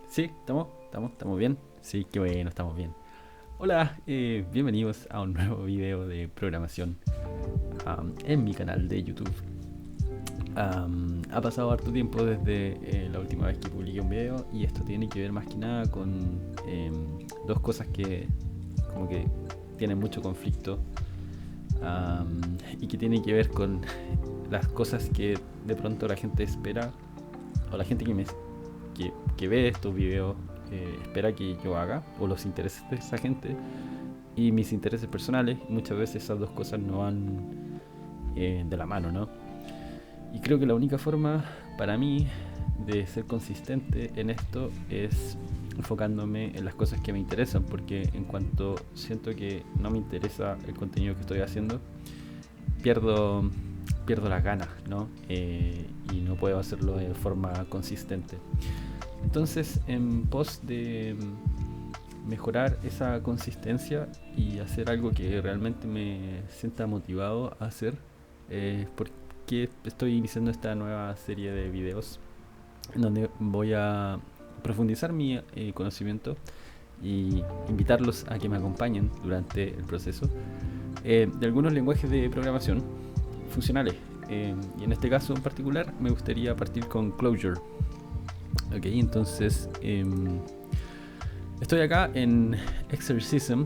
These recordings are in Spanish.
Sí, estamos bien. Sí, qué bueno, estamos bien. Hola, bienvenidos a un nuevo video de programación en mi canal de YouTube. Ha pasado harto tiempo desde la última vez que publiqué un video y esto tiene que ver más que nada con dos cosas que como que tienen mucho conflicto y que tiene que ver con las cosas que de pronto la gente espera o la gente que ve estos videos espera que yo haga, o los intereses de esa gente y mis intereses personales. Muchas veces esas dos cosas no van de la mano, ¿no? Y creo que la única forma para mí de ser consistente en esto es enfocándome en las cosas que me interesan, porque en cuanto siento que no me interesa el contenido que estoy haciendo, pierdo, pierdo las ganas, ¿no? Y no puedo hacerlo de forma consistente. Entonces, en pos de mejorar esa consistencia y hacer algo que realmente me sienta motivado a hacer, porque estoy iniciando esta nueva serie de videos en donde voy a profundizar mi conocimiento y invitarlos a que me acompañen durante el proceso de algunos lenguajes de programación funcionales. Y en este caso en particular me gustaría partir con Clojure. Ok, entonces estoy acá en Exercism,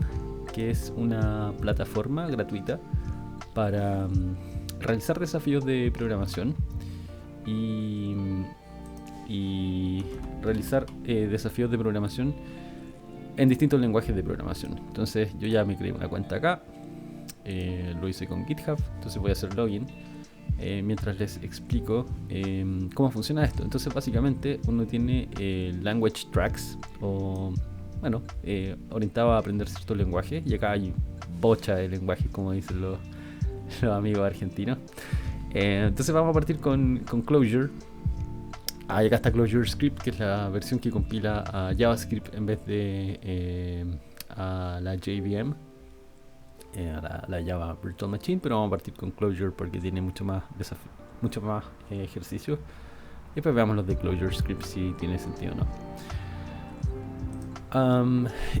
que es una plataforma gratuita para realizar desafíos de programación y, y realizar desafíos de programación en distintos lenguajes de programación. Entonces yo ya me creé una cuenta acá, lo hice con GitHub, entonces voy a hacer login mientras les explico cómo funciona esto. Entonces básicamente uno tiene language tracks o bueno, orientado a aprender ciertos lenguajes, y acá hay bocha de lenguajes como dicen los amigos argentinos. Entonces vamos a partir con Clojure. Y acá está Clojure Script, que es la versión que compila a JavaScript en vez de a la JVM, a la Java Virtual Machine, pero vamos a partir con Clojure porque tiene mucho más ejercicio. Y después veamos los de Clojure Script si tiene sentido o no.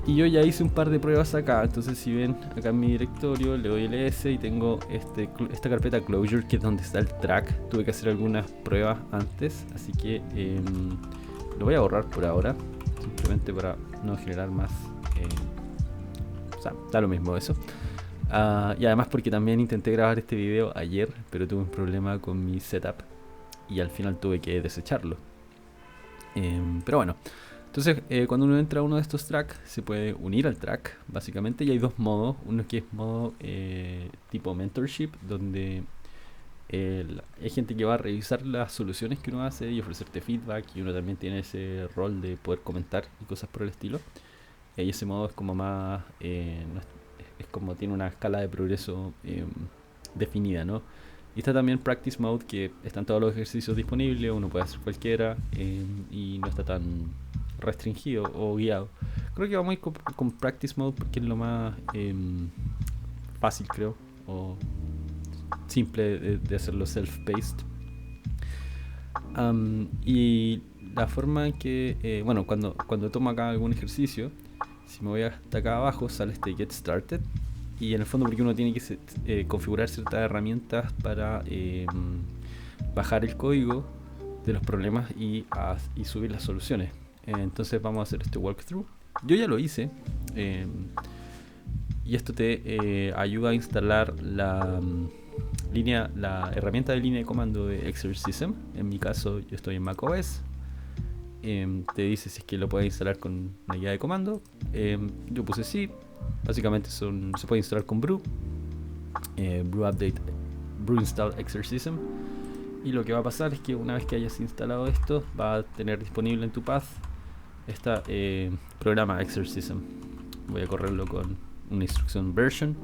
Y yo ya hice un par de pruebas acá. Entonces si ven acá en mi directorio, le doy ls y tengo esta carpeta Clojure, que es donde está el track. Tuve que hacer algunas pruebas antes, así que lo voy a borrar por ahora, simplemente para no generar más o sea, da lo mismo eso. Y además porque también intenté grabar este video ayer, pero tuve un problema con mi setup y al final tuve que desecharlo. Pero bueno, entonces cuando uno entra a uno de estos tracks, se puede unir al track básicamente, y hay dos modos. Uno que es modo tipo mentorship, donde hay gente que va a revisar las soluciones que uno hace y ofrecerte feedback, y uno también tiene ese rol de poder comentar y cosas por el estilo. Y ese modo es como más no es como tiene una escala de progreso definida, ¿no? Y está también Practice Mode, que están todos los ejercicios disponibles, uno puede hacer cualquiera y no está tan restringido o guiado. Creo que vamos a ir con Practice Mode porque es lo más fácil, creo, o simple de hacerlo self-paced. Y la forma en que, bueno, cuando tomo acá algún ejercicio, si me voy hasta acá abajo, sale este Get Started. Y en el fondo porque uno tiene que configurar ciertas herramientas para bajar el código de los problemas y subir las soluciones. Entonces vamos a hacer este walkthrough. Yo ya lo hice. Y esto te ayuda a instalar la herramienta de línea de comando de Exercism. En mi caso yo estoy en macOS. Te dice si es que lo puedes instalar con una guía de comando. Yo puse sí. Básicamente se puede instalar con brew, brew update, brew install Exercism. Y lo que va a pasar es que una vez que hayas instalado esto, va a tener disponible en tu path este programa Exercism. Voy a correrlo con una instrucción version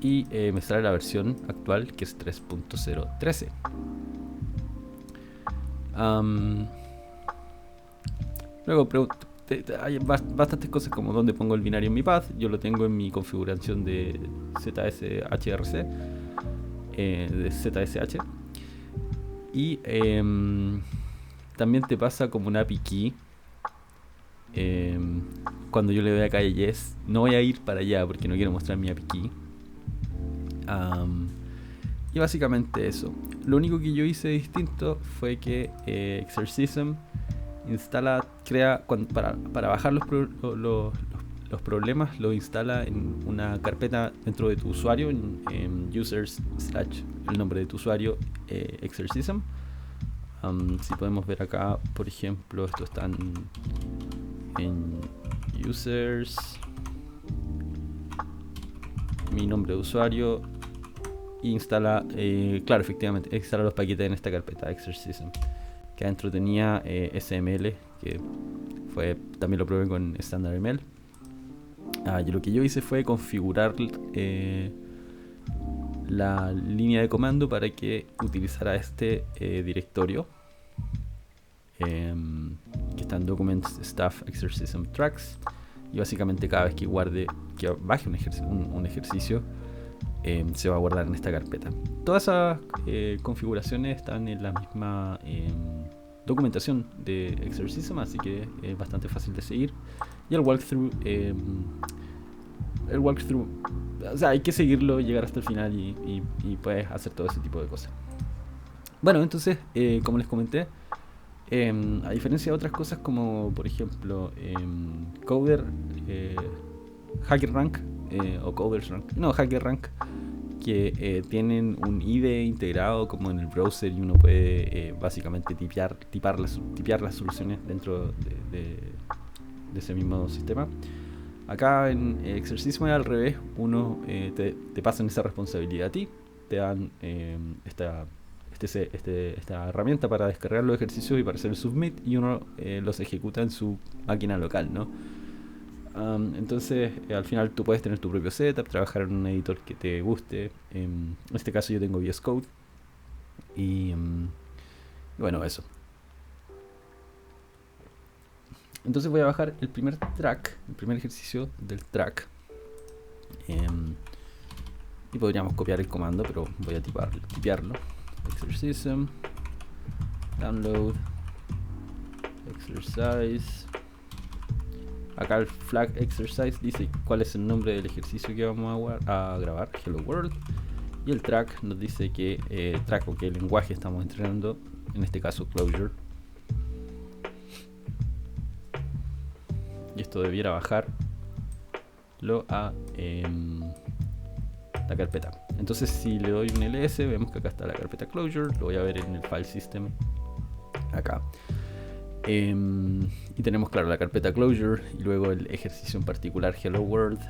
y me sale la versión actual, que es 3.013. Luego hay bastantes cosas como dónde pongo el binario en mi path. Yo lo tengo en mi configuración de ZSHRC, de ZSH. Y también te pasa como una API key cuando yo le doy acá a yes, no voy a ir para allá porque no quiero mostrar mi API key. Y básicamente eso. Lo único que yo hice distinto fue que Exercism para bajar los problemas, lo instala en una carpeta dentro de tu usuario, en users / el nombre de tu usuario, Exercism. Si podemos ver acá, por ejemplo, esto está en users, mi nombre de usuario, e instala, claro, efectivamente, instala los paquetes en esta carpeta, Exercism, que adentro tenía SML, que también lo probé con StandardML. Y lo que yo hice fue configurar la línea de comando para que utilizara este directorio que está en Documents, Staff, Exercism, Tracks, y básicamente cada vez que baje un ejercicio se va a guardar en esta carpeta. Todas esas configuraciones están en la misma documentación de Exercism, así que es bastante fácil de seguir. Y el walkthrough, o sea, hay que seguirlo, llegar hasta el final y puedes hacer todo ese tipo de cosas. Bueno, entonces, como les comenté, a diferencia de otras cosas como por ejemplo Coder, HackerRank o CodersRank, no, HackerRank, que tienen un IDE integrado como en el browser y uno puede básicamente tipear las soluciones dentro de ese mismo sistema. Acá en Exercism es al revés, te pasan esa responsabilidad a ti, te dan esta herramienta para descargar los ejercicios y para hacer el submit, y uno los ejecuta en su máquina local, ¿no? Entonces al final tú puedes tener tu propio setup, trabajar en un editor que te guste. En este caso yo tengo VS Code y bueno, eso. Entonces voy a bajar el primer ejercicio del track, y podríamos copiar el comando, pero voy a tipearlo. Exercism, download, exercise. Acá el flag exercise dice cuál es el nombre del ejercicio que vamos a grabar, Hello World. Y el track nos dice que track o qué lenguaje estamos entrenando, en este caso Clojure. Y esto debiera bajarlo a la carpeta. Entonces si le doy un ls, vemos que acá está la carpeta Clojure. Lo voy a ver en el file system acá. Y tenemos, claro, la carpeta Clojure y luego el ejercicio en particular Hello World.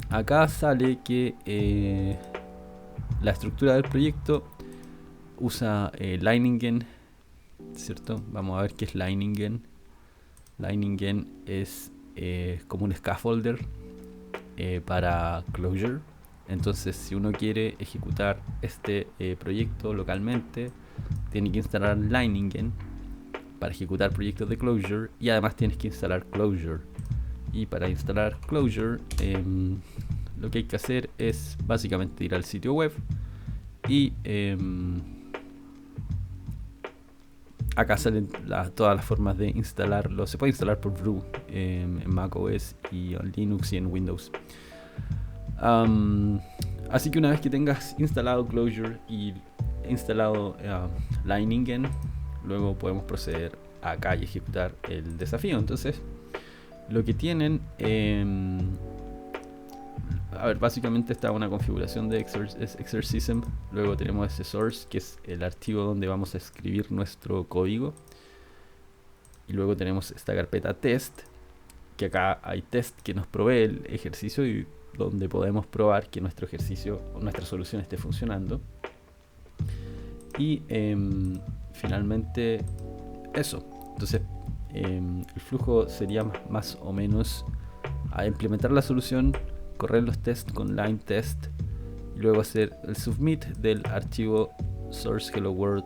Acá sale que la estructura del proyecto usa Leiningen, ¿cierto? Vamos a ver qué es Leiningen. Leiningen es como un scaffolder para Clojure. Entonces, si uno quiere ejecutar este proyecto localmente, tiene que instalar Leiningen para ejecutar proyectos de Clojure, y además tienes que instalar Clojure. Y para instalar Clojure, lo que hay que hacer es básicamente ir al sitio web y acá salen todas las formas de instalarlo. Se puede instalar por Brew en macOS y en Linux y en Windows. Así que una vez que tengas instalado Clojure y instalado Leiningen, luego podemos proceder acá y ejecutar el desafío. Entonces, lo que tienen, básicamente está una configuración de Exercism. Luego tenemos ese source, que es el archivo donde vamos a escribir nuestro código. Y luego tenemos esta carpeta test, que acá hay test que nos provee el ejercicio y donde podemos probar que nuestro ejercicio o nuestra solución esté funcionando. Y finalmente eso. Entonces el flujo sería más o menos a implementar la solución, correr los tests con line test y luego hacer el submit del archivo source hello world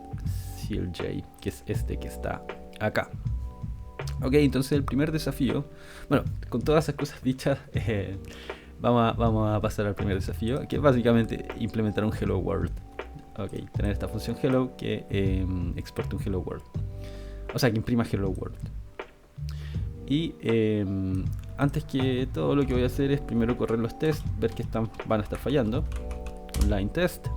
clj, que es este que está acá. Ok, entonces el primer desafío, bueno, con todas esas cosas dichas, vamos a pasar al primer desafío, que es básicamente implementar un hello world. Ok, tener esta función hello que exporte un hello world, o sea, que imprima hello world. Y antes que todo, lo que voy a hacer es primero correr los tests, ver que van a estar fallando. Online test.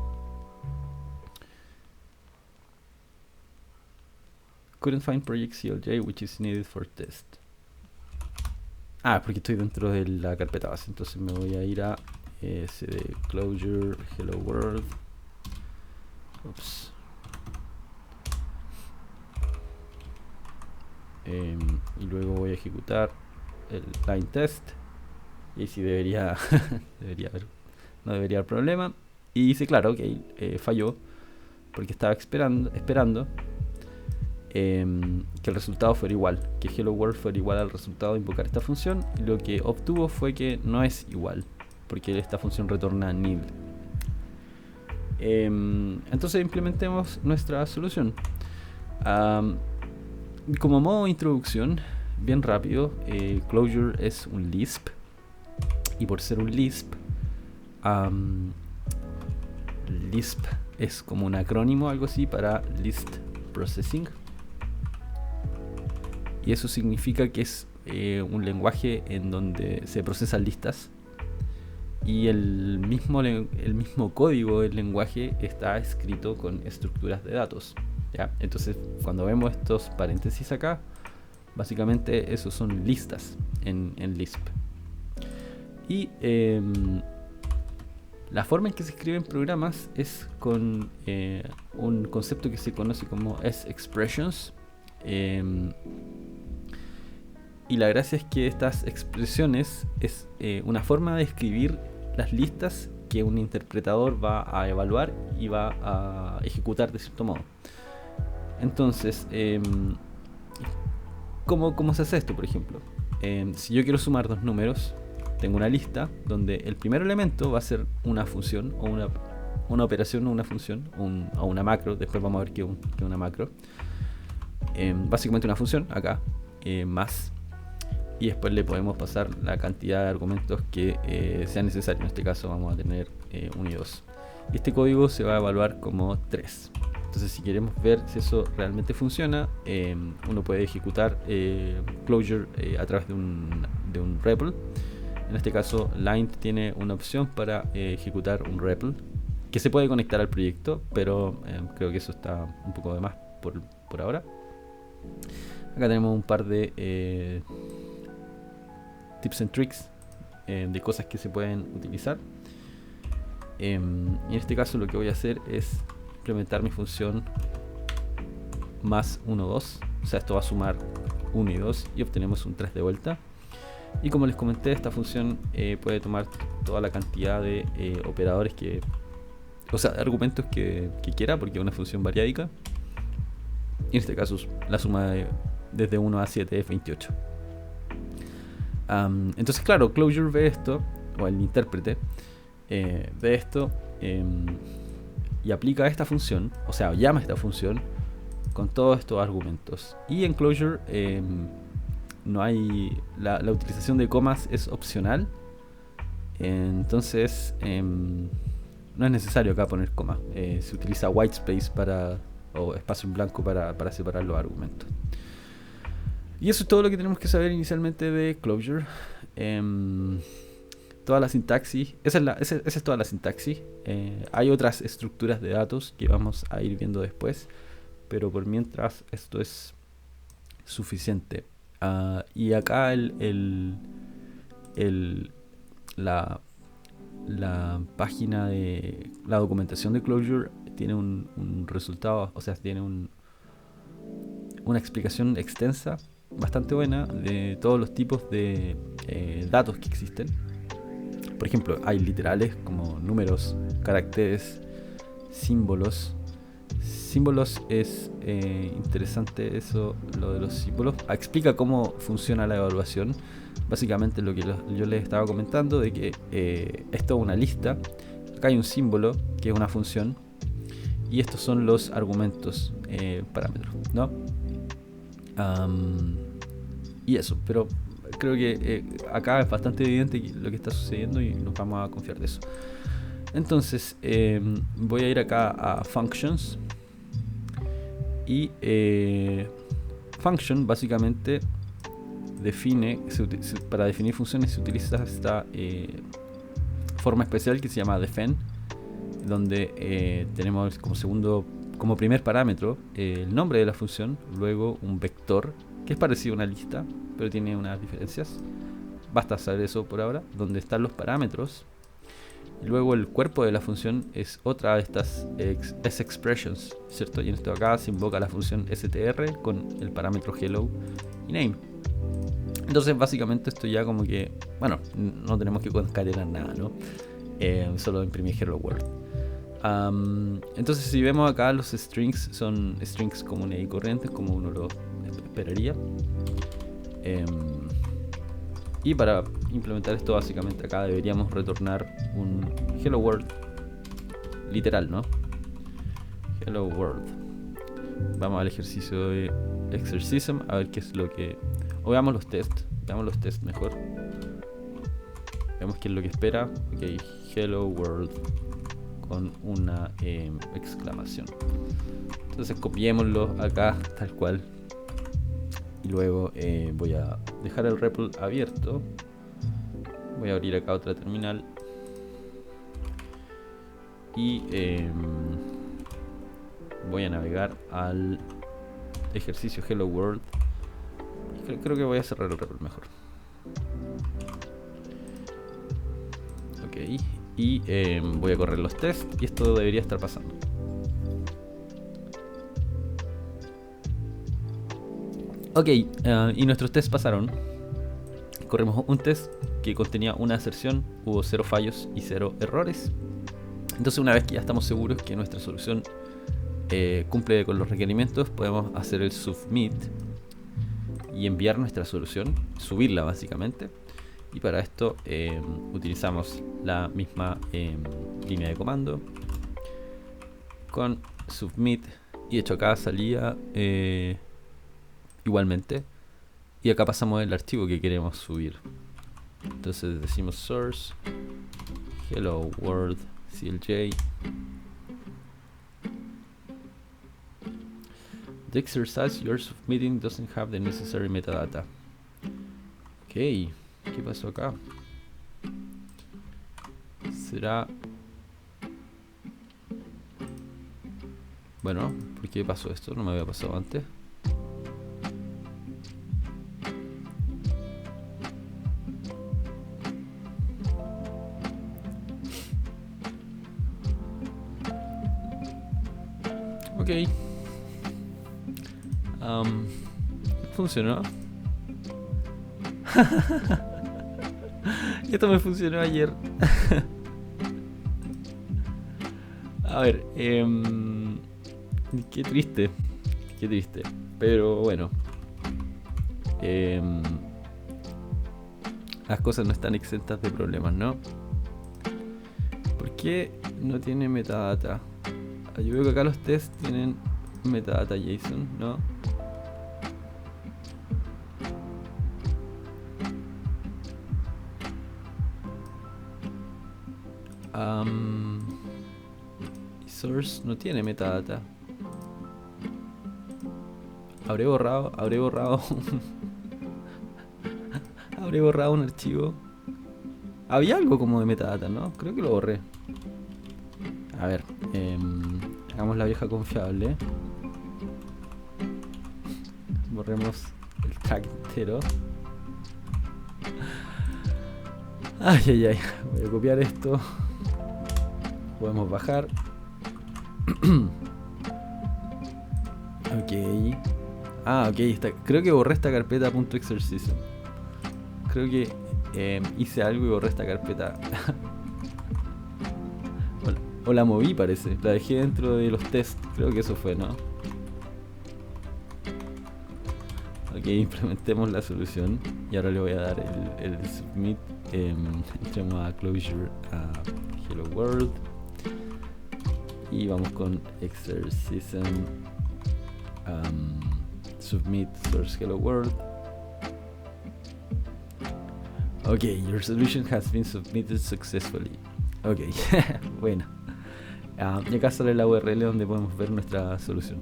Couldn't find project CLJ which is needed for test. Porque estoy dentro de la carpeta base. Entonces me voy a ir a cd closure hello world. Ups. Y luego voy a ejecutar el line test. Y ahí sí debería no debería haber problema. Y dice claro que falló porque estaba esperando que el resultado fuera igual, que hello world fuera igual al resultado de invocar esta función, y lo que obtuvo fue que no es igual, porque esta función retorna nil. Entonces implementemos nuestra solución. Como modo de introducción, bien rápido, Clojure es un Lisp, y por ser un Lisp, Lisp es como un acrónimo, algo así, para List Processing. Y eso significa que es un lenguaje en donde se procesan listas, y el mismo código del lenguaje está escrito con estructuras de datos, ¿ya? Entonces cuando vemos estos paréntesis acá, básicamente esos son listas en Lisp. Y la forma en que se escriben programas es con un concepto que se conoce como S-expressions. Y la gracia es que estas expresiones es una forma de escribir las listas que un interpretador va a evaluar y va a ejecutar de cierto modo. Entonces, ¿cómo se hace esto, por ejemplo? Si yo quiero sumar dos números, tengo una lista donde el primer elemento va a ser una función o una operación o una función o una macro. Después vamos a ver qué es una macro. Básicamente una función acá, más, y después le podemos pasar la cantidad de argumentos que sea necesario. En este caso vamos a tener 1 y 2. Y este código se va a evaluar como 3. Entonces si queremos ver si eso realmente funciona, uno puede ejecutar Clojure a través de un REPL. En este caso Line tiene una opción para ejecutar un REPL que se puede conectar al proyecto, pero creo que eso está un poco de más por ahora. Acá tenemos un par de tips and tricks de cosas que se pueden utilizar. Y en este caso lo que voy a hacer es implementar mi función más 1, 2. O sea, esto va a sumar 1 y 2 y obtenemos un 3 de vuelta. Y como les comenté, esta función puede tomar toda la cantidad de operadores argumentos que quiera, porque es una función variádica. Y en este caso la suma desde 1 a 7 es 28. Entonces claro, Clojure ve esto, o el intérprete ve esto y aplica esta función, o sea, llama a esta función con todos estos argumentos. Y en Clojure no hay la utilización de comas es opcional, entonces no es necesario acá poner comas. Se utiliza whitespace o espacio en blanco para separar los argumentos. Y eso es todo lo que tenemos que saber inicialmente de Clojure. Toda la sintaxis, esa es toda la sintaxis. Hay otras estructuras de datos que vamos a ir viendo después, pero por mientras esto es suficiente. Y acá la página de la documentación de Clojure tiene un resultado, o sea, tiene una explicación extensa, bastante buena, de todos los tipos de datos que existen. Por ejemplo, hay literales como números, caracteres, símbolos. Símbolos es interesante eso, lo de los símbolos. Explica cómo funciona la evaluación. Básicamente lo que yo les estaba comentando, de que esto es una lista. Acá hay un símbolo que es una función, y estos son los argumentos, parámetros, ¿no? Y eso, pero creo que acá es bastante evidente lo que está sucediendo y nos vamos a confiar de eso. Entonces voy a ir acá a Functions, y Function básicamente para definir funciones se utiliza esta forma especial que se llama define, donde tenemos como primer parámetro el nombre de la función, luego un vector que es parecido a una lista pero tiene unas diferencias. Basta saber eso por ahora, donde están los parámetros. Y luego el cuerpo de la función es otra de estas expressions, ¿cierto? Y en esto acá se invoca la función str con el parámetro hello y name. Entonces básicamente esto ya como que, bueno, no tenemos que concatenar nada, ¿no? Solo imprimir hello world. Entonces si vemos acá, los strings son strings comunes y corrientes como uno lo esperaría. Y para implementar esto básicamente acá deberíamos retornar un hello world literal, ¿no? Hello world. Vamos al ejercicio de exercism a ver qué es lo que... O veamos los tests mejor. Veamos qué es lo que espera. Ok, hello world con una exclamación. Entonces copiémoslo acá tal cual. Y luego voy a dejar el REPL abierto. Voy a abrir acá otra terminal. Y voy a navegar al ejercicio Hello World. Creo que voy a cerrar el REPL mejor. Ok. Y voy a correr los tests. Y esto debería estar pasando. Ok, y nuestros tests pasaron. Corrimos un test que contenía una aserción, hubo 0 fallos y 0 errores. Entonces una vez que ya estamos seguros que nuestra solución cumple con los requerimientos, podemos hacer el submit y enviar nuestra solución, subirla básicamente. Y para esto utilizamos la misma línea de comando con submit, y de hecho acá salía igualmente, y acá pasamos el archivo que queremos subir. Entonces decimos source hello world clj. The exercise you're submitting doesn't have the necessary metadata. Ok, ¿qué pasó acá? ¿Será? Bueno, ¿por qué pasó esto? No me había pasado antes. Ok. Funcionó. Esto me funcionó ayer. A ver, qué triste. Qué triste. Pero bueno. Las cosas no están exentas de problemas, ¿no? ¿Por qué no tiene metadata? Yo veo que acá los tests tienen metadata JSON, ¿no? Source no tiene metadata. Habré borrado habré borrado un archivo. Había algo como de metadata, ¿no? Creo que lo borré. A ver, hagamos la vieja confiable. Borremos el tag entero. Ay. Voy a copiar esto. Podemos bajar. Ok. Ok. Creo que borré esta carpeta .exercism. Creo que hice algo y borré esta carpeta. O la moví, parece. La dejé dentro de los tests. Creo que eso fue, ¿no? Ok, implementemos la solución. Y ahora le voy a dar el submit. Entremos a closure a hello world. Y vamos con exercism. Submit source hello world. Ok, your solution has been submitted successfully. Ok, bueno. Y acá sale la URL donde podemos ver nuestra solución.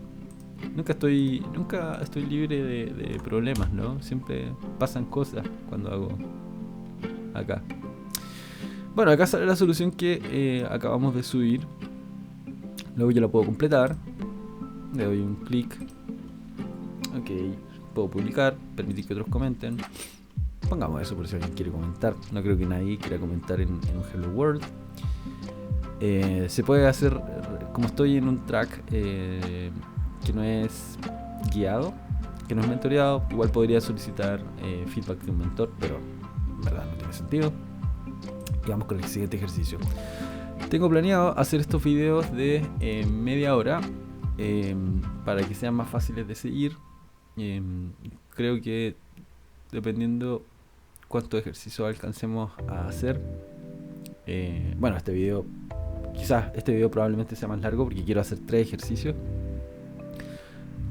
nunca estoy libre de problemas, ¿no? Siempre pasan cosas cuando hago acá. Bueno, acá sale la solución que acabamos de subir. Luego yo la puedo completar. Le doy un clic. Ok, puedo publicar, permitir que otros comenten. Pongamos eso por si alguien quiere comentar. No creo que nadie quiera comentar en un Hello World. Se puede hacer, como estoy en un track que no es guiado, que no es mentoreado, igual podría solicitar feedback de un mentor, pero en verdad no tiene sentido. Y vamos con el siguiente ejercicio. Tengo planeado hacer estos videos de media hora para que sean más fáciles de seguir. Creo que dependiendo cuántos ejercicios alcancemos a hacer, bueno, quizás este video probablemente sea más largo porque quiero hacer 3 ejercicios.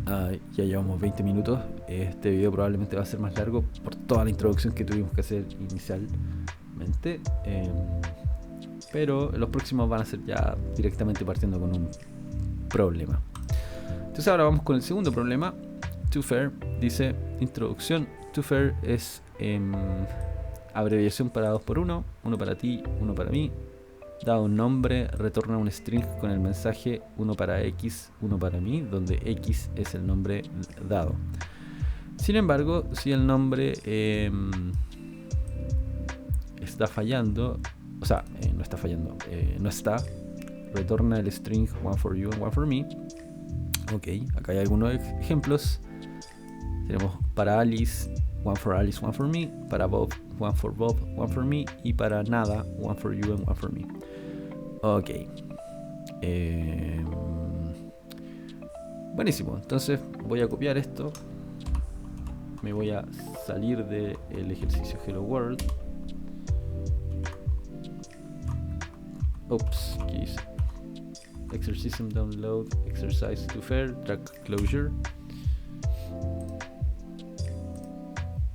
Ya llevamos 20 minutos. Este video probablemente va a ser más largo por toda la introducción que tuvimos que hacer inicialmente, pero los próximos van a ser ya directamente partiendo con un problema. Entonces ahora vamos con el segundo problema. TwoFair dice: introducción. TwoFair es abreviación para 2x1, uno para ti, uno para mí. Dado un nombre, retorna un string con el mensaje uno para X, uno para mí, donde X es el nombre dado. Sin embargo, si el nombre está fallando, o sea, no está fallando, no está, retorna el string one for you and one for me. Ok, acá hay algunos ejemplos. Tenemos para Alice, one for Alice, one for me. Para Bob, one for Bob, one for me. Y para nada, one for you and one for me. Ok. Buenísimo. Entonces voy a copiar esto. Me voy a salir del ejercicio Hello World. Oops, ¿qué hice? Exercism download, exercise TwoFair, track closure.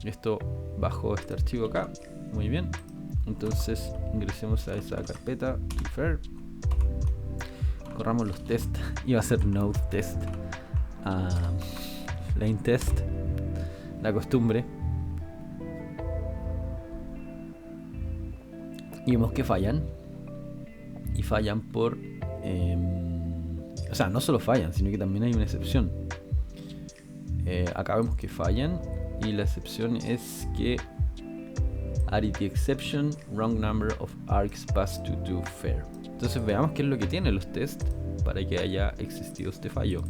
Esto bajo este archivo acá. Muy bien. Entonces ingresemos a esa carpeta TwoFair. Corramos los tests. Iba a ser node test, lane test, la costumbre. Y vemos que fallan. Y fallan por o sea, no solo fallan, sino que también hay una excepción. Acá vemos que fallan. Y la excepción es que arity exception, wrong number of args passed to TwoFair. Entonces veamos qué es lo que tienen los tests para que haya existido este fallo.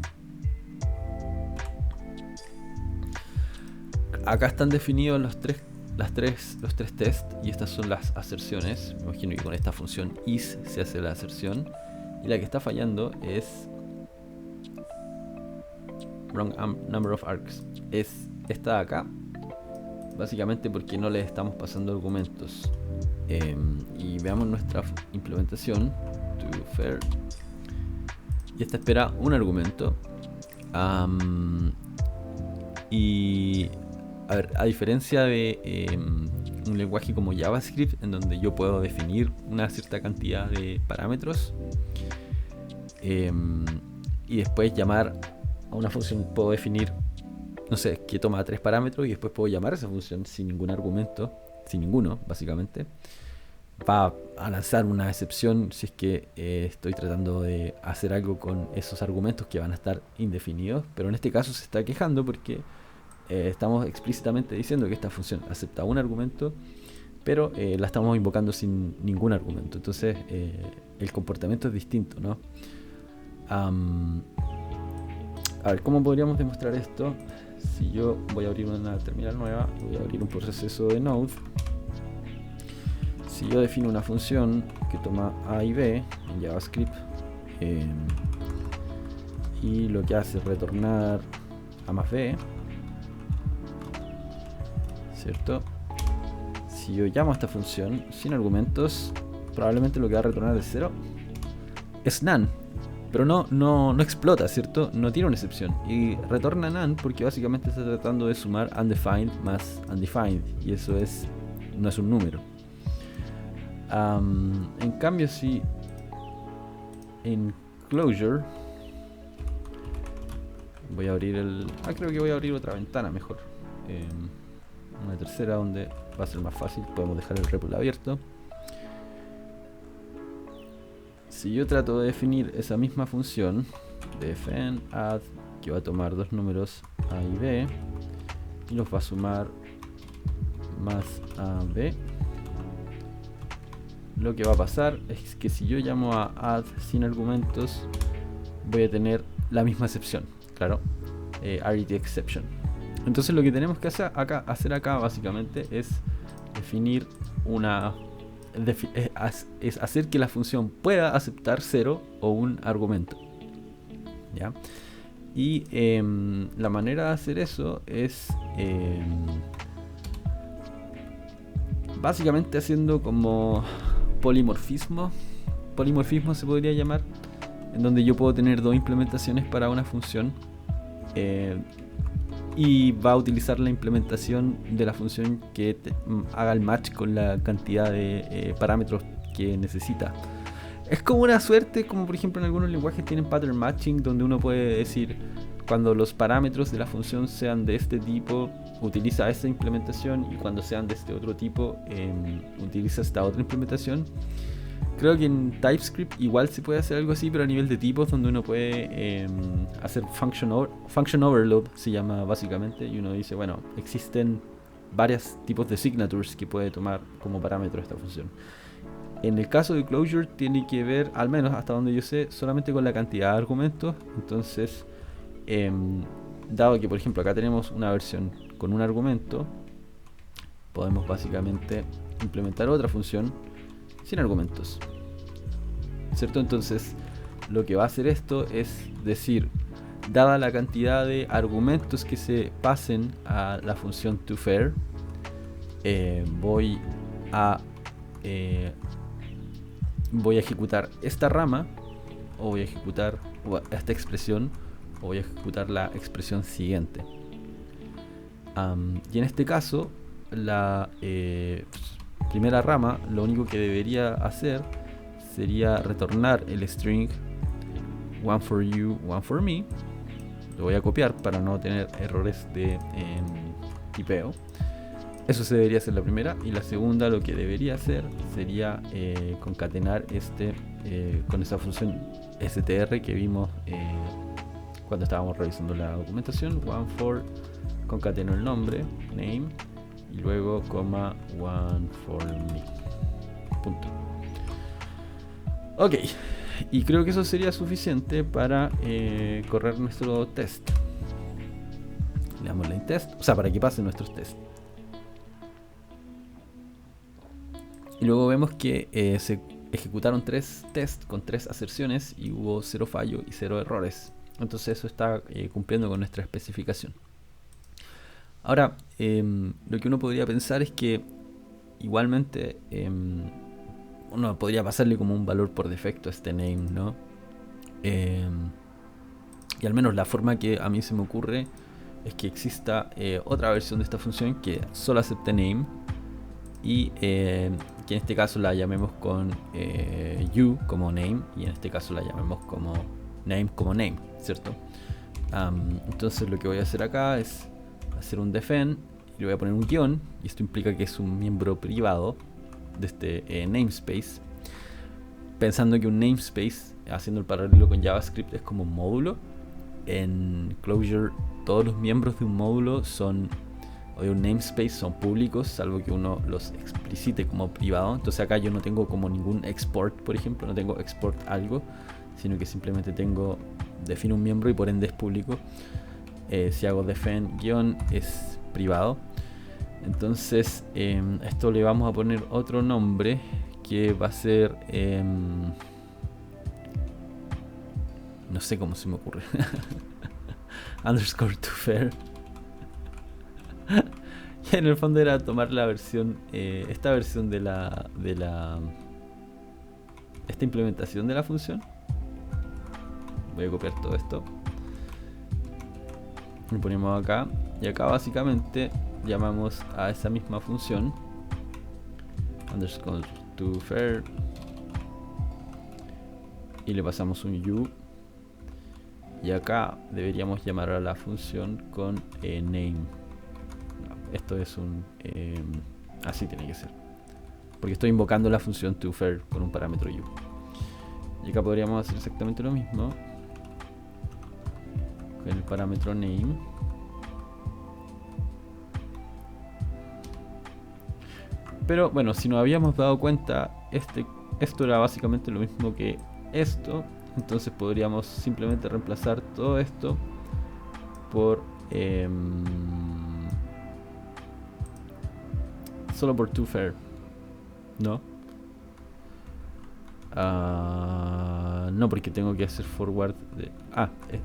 Acá están definidos los tres tests y estas son las aserciones. Me imagino que con esta función is se hace la aserción. Y la que está fallando es wrong number of args. Es esta de acá, básicamente porque no le estamos pasando argumentos. Y veamos nuestra implementación TwoFair, y esta espera un argumento. Y a ver, a diferencia de un lenguaje como JavaScript, en donde yo puedo definir una cierta cantidad de parámetros y después llamar a una función, puedo definir, no sé, que toma 3 parámetros y después puedo llamar a esa función sin ningún argumento, sin ninguno, básicamente. Va a lanzar una excepción si es que estoy tratando de hacer algo con esos argumentos que van a estar indefinidos, pero en este caso se está quejando porque estamos explícitamente diciendo que esta función acepta un argumento, pero la estamos invocando sin ningún argumento. Entonces el comportamiento es distinto, ¿no? A ver, ¿cómo podríamos demostrar esto? Si yo voy a abrir una terminal nueva, voy a abrir un proceso de Node. Si yo defino una función que toma A y B en JavaScript y lo que hace es retornar A más B, ¿cierto? Si yo llamo a esta función sin argumentos, probablemente lo que va a retornar de 0 es none, pero no explota, ¿cierto? No tiene una excepción y retorna none porque básicamente está tratando de sumar undefined más undefined y eso no es un número. En cambio, si en closure Voy a abrir creo que voy a abrir otra ventana mejor. Una tercera donde va a ser más fácil. Podemos dejar el REPL abierto. Si yo trato de definir esa misma función de fn add, que va a tomar dos números a y b y los va a sumar más a b, lo que va a pasar es que si yo llamo a add sin argumentos, voy a tener la misma excepción, claro, arity exception. Entonces lo que tenemos que hacer acá básicamente es definir es hacer que la función pueda aceptar 0 o un argumento, ¿ya? Y la manera de hacer eso es básicamente haciendo como polimorfismo se podría llamar, en donde yo puedo tener dos implementaciones para una función y va a utilizar la implementación de la función que haga el match con la cantidad de parámetros que necesita. Es como una suerte, como por ejemplo en algunos lenguajes tienen pattern matching, donde uno puede decir cuando los parámetros de la función sean de este tipo, utiliza esta implementación, y cuando sean de este otro tipo, utiliza esta otra implementación. Creo que en TypeScript igual se puede hacer algo así, pero a nivel de tipos, donde uno puede hacer function overload, se llama básicamente, y uno dice, bueno, existen varios tipos de signatures que puede tomar como parámetro esta función. En el caso de Clojure tiene que ver, al menos hasta donde yo sé, solamente con la cantidad de argumentos. Entonces, dado que por ejemplo acá tenemos una versión con un argumento, podemos básicamente implementar otra función sin argumentos, ¿cierto? Entonces lo que va a hacer esto es decir, dada la cantidad de argumentos que se pasen a la función toFair, voy a ejecutar esta rama, o voy a ejecutar esta expresión, o voy a ejecutar la expresión siguiente. Y en este caso, la primera rama, lo único que debería hacer sería retornar el string one for you, one for me. Lo voy a copiar para no tener errores de tipeo. Eso se debería hacer la primera. Y la segunda, lo que debería hacer sería concatenar con esa función str que vimos cuando estábamos revisando la documentación. One for, concateno el nombre, name, y luego coma one for me. Punto. Ok, y creo que eso sería suficiente para correr nuestro test. Le damos line test, o sea, para que pasen nuestros tests. Y luego vemos que se ejecutaron 3 tests con 3 aserciones y hubo 0 fallo y 0 errores. Entonces eso está cumpliendo con nuestra especificación. Ahora, lo que uno podría pensar es que igualmente uno podría pasarle como un valor por defecto a este name, ¿no? Y al menos la forma que a mí se me ocurre es que exista otra versión de esta función que solo acepte name, y que en este caso la llamemos con you como name, y en este caso la llamemos como name, ¿cierto? Entonces lo que voy a hacer acá es hacer un defend y le voy a poner un guión, y esto implica que es un miembro privado de este namespace, pensando que un namespace, haciendo el paralelo con JavaScript, es como un módulo. En Clojure todos los miembros de un módulo o de un namespace son públicos, salvo que uno los explicite como privado. Entonces acá yo no tengo como ningún export, por ejemplo, no tengo export algo, sino que simplemente defino un miembro y por ende es público. Si hago defend guión es privado. Entonces esto le vamos a poner otro nombre que va a ser no sé cómo se me ocurre. underscore toFair. Y en el fondo era tomar la versión, esta versión de esta implementación de la función. Voy a copiar todo esto, lo ponemos acá, y acá básicamente llamamos a esa misma función underscore toFair y le pasamos un you, Y acá deberíamos llamar a la función con name. Esto es un... así tiene que ser. Porque estoy invocando la función toFair con un parámetro u. Y acá podríamos hacer exactamente lo mismo con el parámetro name. Pero bueno, si nos habíamos dado cuenta, esto era básicamente lo mismo que esto. Entonces podríamos simplemente reemplazar todo esto por solo por toFair, ¿no? No, porque tengo que hacer forward de...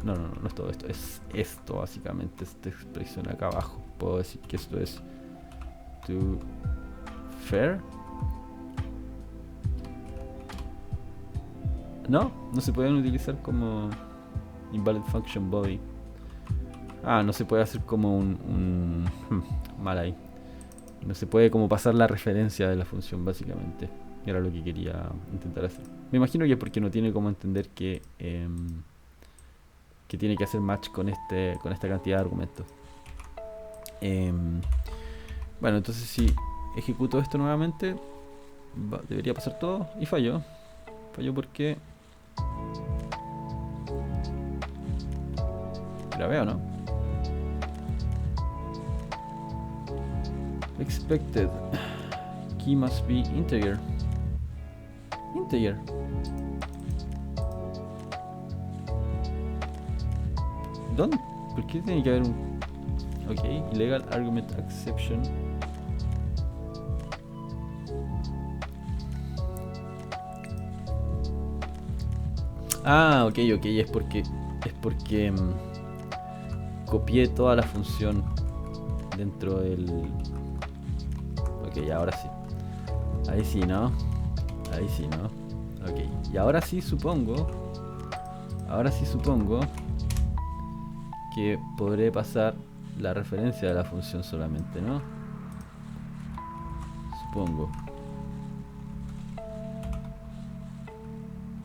no es todo esto, es esto básicamente, esta expresión acá abajo. Puedo decir que esto es toFair. No se pueden utilizar como invalid function body. No se puede hacer como un mal ahí. No se puede como pasar la referencia de la función básicamente. Era lo que quería intentar hacer. Me imagino que es porque no tiene como entender que tiene que hacer match con esta cantidad de argumentos. Bueno, entonces si ejecuto esto nuevamente, debería pasar todo. Y falló. Falló porque... la veo, ¿no? Expected key must be integer. ¿Dónde? ¿Por qué tiene que haber un... ok, illegal argument exception? Ok, es porque copié toda la función dentro del... ok, ahora sí. Ahí sí, ¿no? Ok, y ahora sí supongo que podré pasar la referencia de la función solamente, ¿no? Supongo.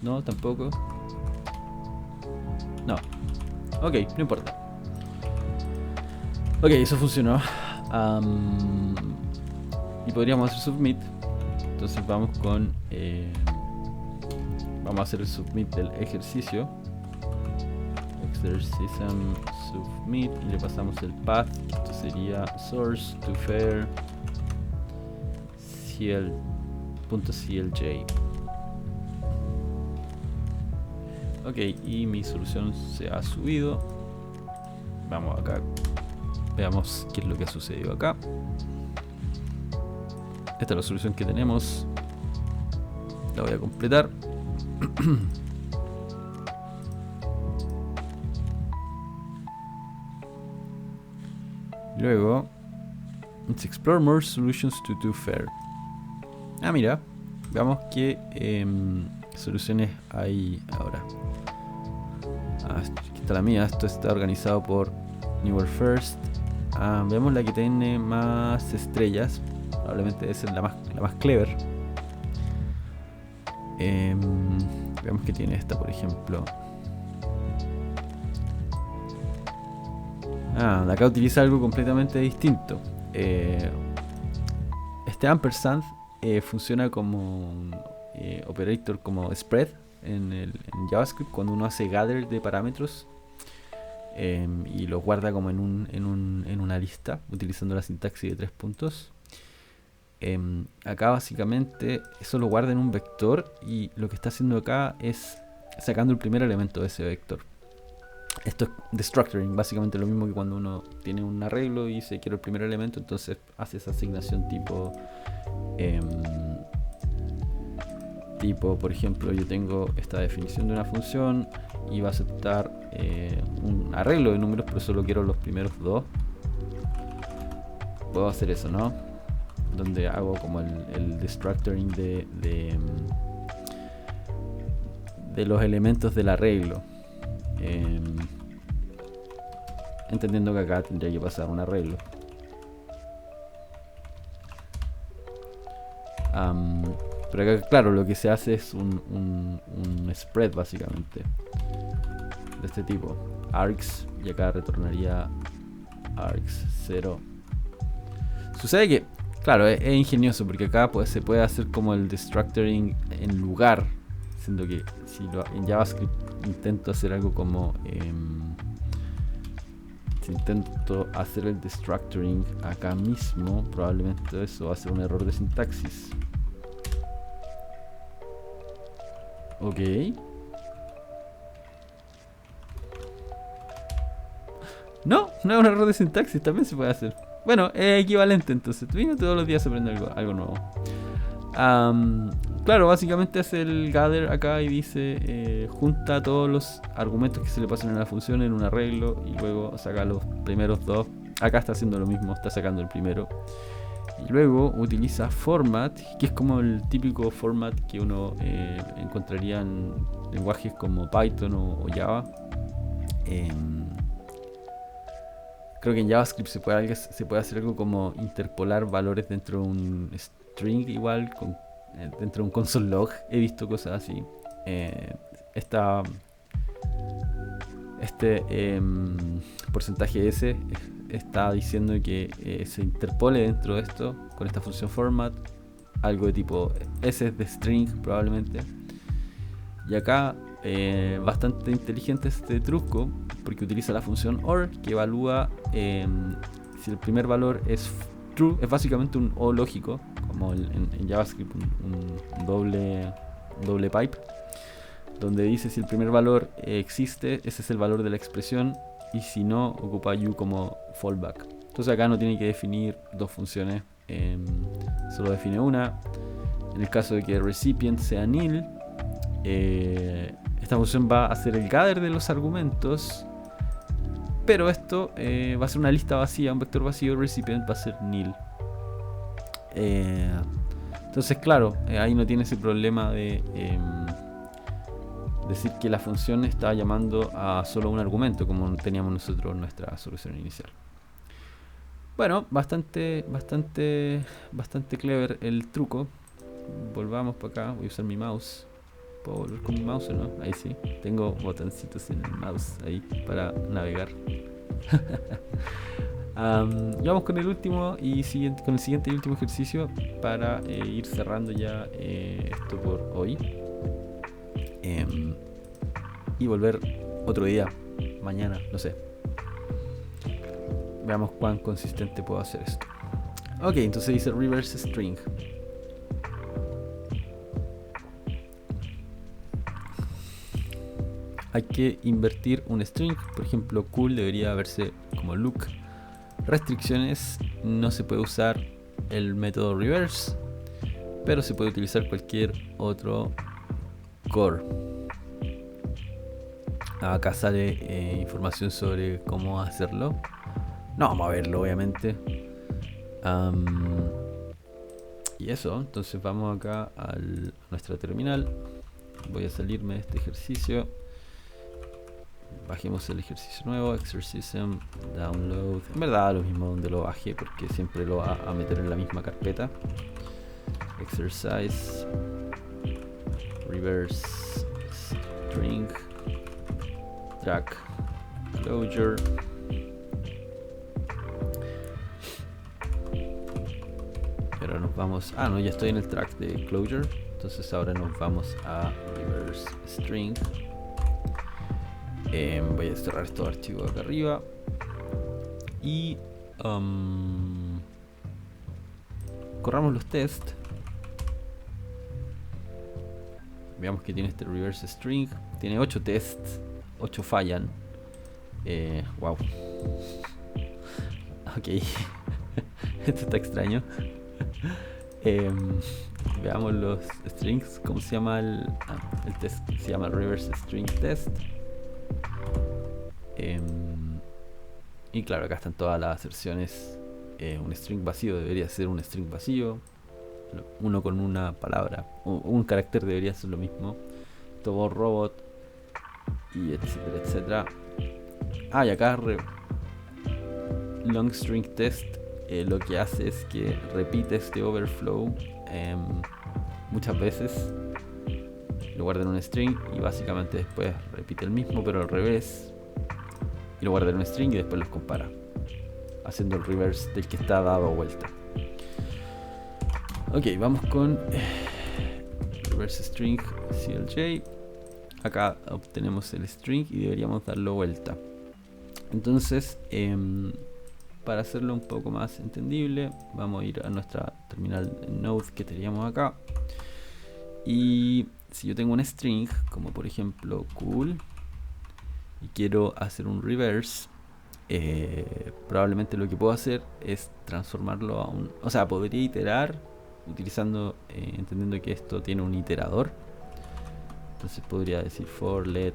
No, tampoco. No. Ok, no importa. Ok, eso funcionó. Y podríamos hacer submit. Entonces vamos con... vamos a hacer el submit del ejercicio. Exercism submit. Y le pasamos el path. Esto sería source toFair cl.clj. Ok, y mi solución se ha subido. Vamos acá. Veamos qué es lo que ha sucedido acá. Esta es la solución que tenemos. La voy a completar. Luego, let's explore more solutions to toFair. Mira, veamos qué soluciones hay ahora. Aquí está la mía. Esto está organizado por Newer First. Veamos la que tiene más estrellas. Probablemente esa es la más clever. Veamos que tiene esta, por ejemplo. De acá utiliza algo completamente distinto. Este ampersand funciona como un operator como spread en JavaScript cuando uno hace gather de parámetros y los guarda como en una lista utilizando la sintaxis de 3 puntos. Acá básicamente eso lo guarda en un vector y lo que está haciendo acá es sacando el primer elemento de ese vector. Esto es destructuring, básicamente lo mismo que cuando uno tiene un arreglo y se quiere el primer elemento, entonces hace esa asignación tipo por ejemplo, yo tengo esta definición de una función y va a aceptar un arreglo de números, pero solo quiero los primeros dos. Puedo hacer eso, ¿no? Donde hago como el destructuring de los elementos del arreglo. Entendiendo que acá tendría que pasar un arreglo. Pero acá, claro, lo que se hace es un spread básicamente. de este tipo, args, y acá retornaría args 0. Sucede que, claro, es ingenioso porque acá pues, se puede hacer como el destructuring en lugar, siendo que si en JavaScript intento hacer algo como si intento hacer el destructuring acá mismo, probablemente eso va a ser un error de sintaxis. Ok. No es un error de sintaxis, también se puede hacer. Bueno, es equivalente entonces. Todos los días se aprende algo nuevo. Claro, básicamente hace el gather acá y dice junta todos los argumentos que se le pasan a la función en un arreglo y luego saca los primeros dos. Acá está haciendo lo mismo, está sacando el primero. Y luego utiliza format, que es como el típico format que uno encontraría en lenguajes como Python o Java. Creo que en JavaScript se puede hacer algo como interpolar valores dentro de un string igual, dentro de un console log. He visto cosas así. Este porcentaje S está diciendo que se interpole dentro de esto con esta función format, algo de tipo S de string probablemente. Y acá bastante inteligente este truco porque utiliza la función OR que evalúa si el primer valor es true, es básicamente un O lógico, como en JavaScript un doble pipe, donde dice si el primer valor existe, ese es el valor de la expresión, y si no, ocupa U como fallback. Entonces acá no tiene que definir dos funciones, solo define una. En el caso de que el recipient sea nil, esta función va a hacer el gather de los argumentos, pero esto va a ser una lista vacía, un vector vacío. El recipient va a ser nil. Entonces claro, ahí no tiene ese problema de decir que la función está llamando a solo un argumento, como teníamos nosotros en nuestra solución inicial. Bueno, bastante clever el truco. Volvamos para acá, voy a usar mi mouse. ¿Puedo volver con mi mouse o no? Ahí sí, tengo botoncitos en el mouse ahí para navegar. Vamos con el último con el siguiente y último ejercicio para ir cerrando ya esto por hoy. Y volver otro día, mañana, no sé. Veamos cuán consistente puedo hacer esto. Ok, entonces dice reverse string. Hay que invertir un string. Por ejemplo, cool debería verse como look. Restricciones: no se puede usar el método reverse, pero se puede utilizar cualquier otro core. Acá sale información sobre cómo hacerlo. No vamos a verlo, obviamente. Y eso, entonces vamos acá a nuestra terminal. Voy a salirme de este ejercicio. Bajemos el ejercicio nuevo, exercism, download. En verdad lo mismo donde lo baje, porque siempre lo va a meter en la misma carpeta. Exercise, reverse string, track, closure. Y ahora nos vamos. No, ya estoy en el track de closure. Entonces ahora nos vamos a reverse string. Voy a cerrar estos archivos acá arriba. Y corramos los tests. Veamos que tiene este reverse string. Tiene 8 tests. 8 fallan. Wow. Ok. Esto está extraño. Veamos los strings. ¿Cómo se llama el test? Se llama reverse string test. Y claro, acá están todas las aserciones. Un string vacío debería ser un string vacío. Uno con una palabra o un carácter debería ser lo mismo. Todo robot, y etcétera, etcétera. Y acá long string test lo que hace es que repite este overflow muchas veces. lo guarda en un string y básicamente después repite el mismo pero al revés, y lo guarda en un string y después los compara, haciendo el reverse del que está dado vuelta. Ok, vamos con reverse string clj. Acá obtenemos el string y deberíamos darlo vuelta. Entonces, para hacerlo un poco más entendible, vamos a ir a nuestra terminal Node que teníamos acá. Y si yo tengo un string, como por ejemplo cool, y quiero hacer un reverse, probablemente lo que puedo hacer es transformarlo a un... O sea, podría iterar utilizando, entendiendo que esto tiene un iterador. Entonces podría decir for let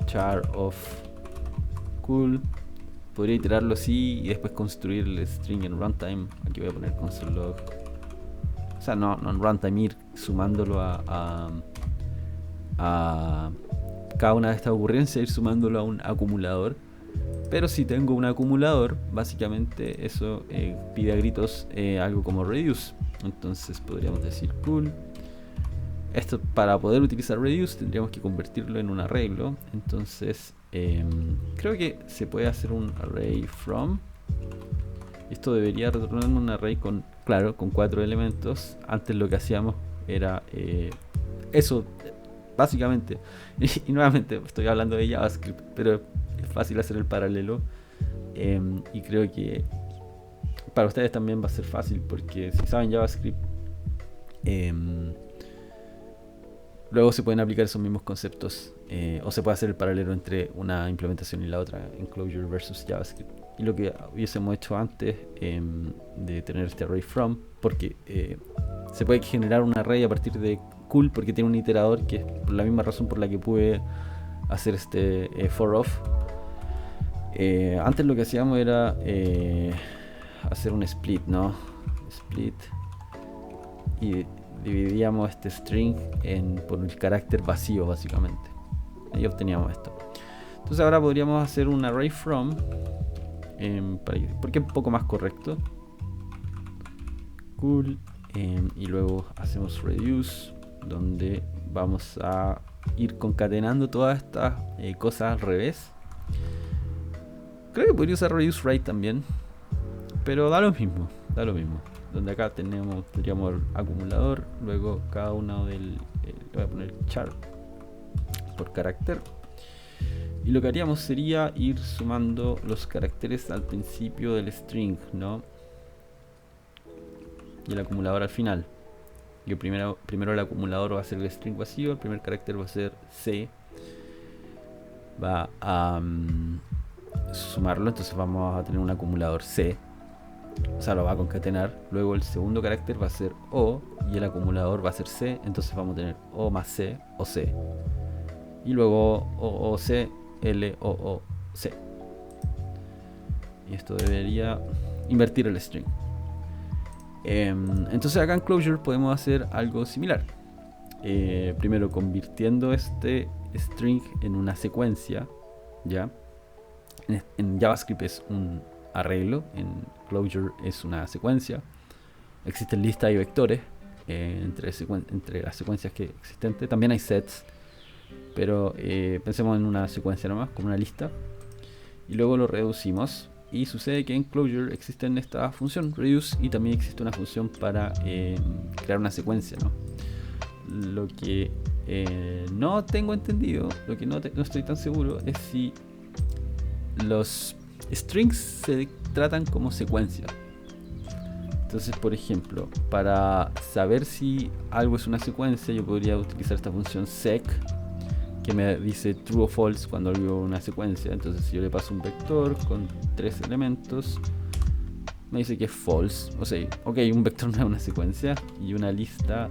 char of cool. Podría iterarlo así y después construir el string en runtime. Aquí voy a poner console log. O sea, no en runtime, ir sumándolo a cada una de estas ocurrencias, ir sumándolo a un acumulador. Pero si tengo un acumulador, básicamente eso pide a gritos algo como reduce. Entonces podríamos decir cool. Esto, para poder utilizar reduce tendríamos que convertirlo en un arreglo. Entonces creo que se puede hacer un array from. Esto debería retornar un array con, claro, con 4 elementos. Antes lo que hacíamos era eso, básicamente. Y nuevamente estoy hablando de JavaScript, pero es fácil hacer el paralelo. Y creo que para ustedes también va a ser fácil, porque si saben JavaScript, luego se pueden aplicar esos mismos conceptos, o se puede hacer el paralelo entre una implementación y la otra en Clojure versus JavaScript. Y lo que hubiésemos hecho antes de tener este array from, porque se puede generar un array a partir de cool, porque tiene un iterador, que es por la misma razón por la que pude hacer este for of. Antes lo que hacíamos era hacer un split, ¿no? Split, y dividíamos este string por el carácter vacío, básicamente, y obteníamos esto. Entonces ahora podríamos hacer un array from, porque es un poco más correcto. Cool, y luego hacemos reduce, donde vamos a ir concatenando todas estas cosas al revés. Creo que podría usar reduce right también, pero da lo mismo, donde acá tendríamos el acumulador, luego cada uno del le voy a poner char por carácter, y lo que haríamos sería ir sumando los caracteres al principio del string, ¿no? Y el acumulador al final. Y primero el acumulador va a ser el string vacío, el primer carácter va a ser C, va a sumarlo, entonces vamos a tener un acumulador C, o sea, lo va a concatenar. Luego el segundo carácter va a ser O y el acumulador va a ser C, entonces vamos a tener O más C o C, y luego O C, L O C, y esto debería invertir el string. Entonces acá en Clojure podemos hacer algo similar, primero convirtiendo este string en una secuencia, ¿ya? En JavaScript es un arreglo, en Clojure es una secuencia. Existen listas y vectores entre las secuencias que existentes. También hay sets, pero pensemos en una secuencia nomás, como una lista, y luego lo reducimos. Y sucede que en Clojure existe esta función reduce, y también existe una función para crear una secuencia, ¿no? Lo que no tengo entendido, lo que no estoy tan seguro, es si los strings se tratan como secuencia. Entonces, por ejemplo, para saber si algo es una secuencia, yo podría utilizar esta función sec, que me dice true o false cuando algo es una secuencia. Entonces, si yo le paso un vector con 3 elementos, me dice que es false. O sea, ok, un vector no es una secuencia. Y una lista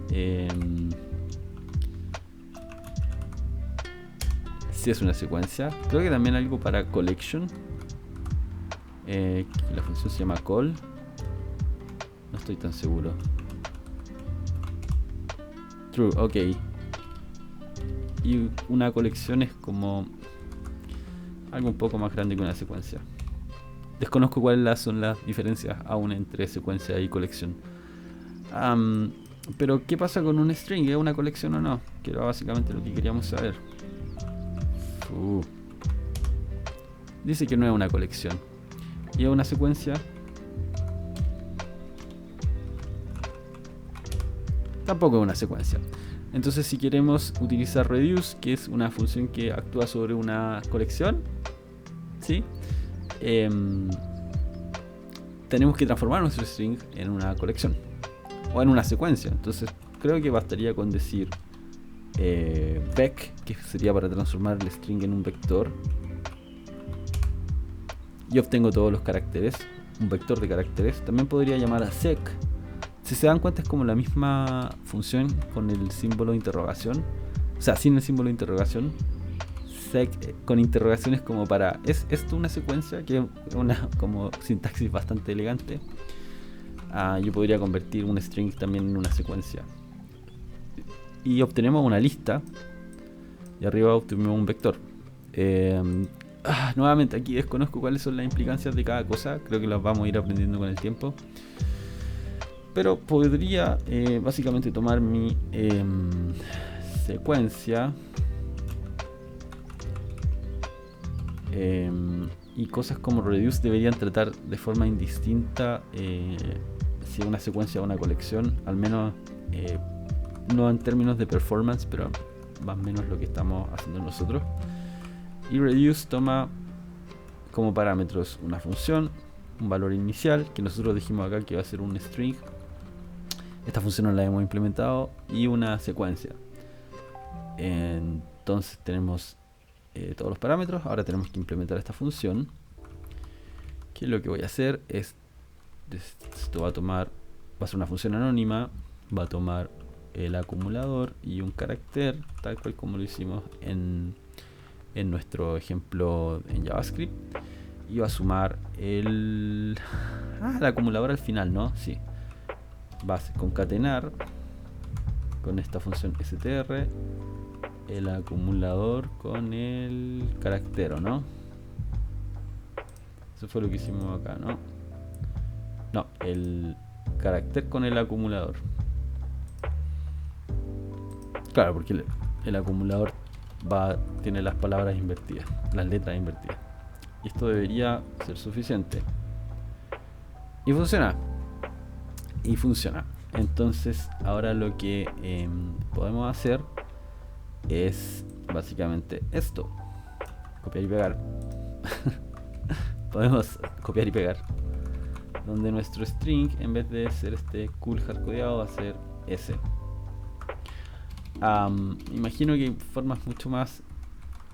sí es una secuencia. Creo que también algo para collection, la función se llama call. No estoy tan seguro. True, ok. Y una colección es como algo un poco más grande que una secuencia. Desconozco cuáles son las diferencias aún entre secuencia y colección. Pero ¿qué pasa con un string? ¿Es una colección o no? Que era básicamente lo que queríamos saber. Dice que no es una colección. Y es una secuencia. Tampoco es una secuencia. Entonces si queremos utilizar reduce, que es una función que actúa sobre una colección, ¿sí? Tenemos que transformar nuestro string en una colección o en una secuencia. Entonces creo que bastaría con decir vec, que sería para transformar el string en un vector, y obtengo todos los caracteres, un vector de caracteres. También podría llamar a sec. Si se dan cuenta, es como la misma función con el símbolo de interrogación, o sea, sin el símbolo de interrogación. Sec con interrogaciones como para ¿es esto una secuencia? Que es una como sintaxis bastante elegante. Yo podría convertir un string también en una secuencia y obtenemos una lista, y arriba obtenemos un vector. Nuevamente aquí desconozco cuáles son las implicancias de cada cosa, creo que las vamos a ir aprendiendo con el tiempo, pero podría básicamente tomar mi secuencia y cosas como reduce deberían tratar de forma indistinta si una secuencia o una colección, al menos no en términos de performance, pero más o menos lo que estamos haciendo nosotros. Y reduce toma como parámetros una función, un valor inicial que nosotros dijimos acá que va a ser un string. Esta función no la hemos implementado, y una secuencia. Entonces tenemos todos los parámetros. Ahora tenemos que implementar esta función, que lo que voy a hacer es, esto va a ser una función anónima, va a tomar el acumulador y un carácter, tal cual como lo hicimos en nuestro ejemplo en JavaScript, y va a sumar el acumulador al final, ¿no? Sí. Va a concatenar con esta función str el acumulador con el carácter, ¿no? Eso fue lo que hicimos acá, ¿no? No, el carácter con el acumulador. Claro, porque el acumulador tiene las palabras invertidas, las letras invertidas. Y esto debería ser suficiente. Y funciona. Entonces ahora lo que podemos hacer es básicamente esto: copiar y pegar. Podemos copiar y pegar, donde nuestro string, en vez de ser este cool hardcodeado, va a ser ese. Imagino que hay formas mucho más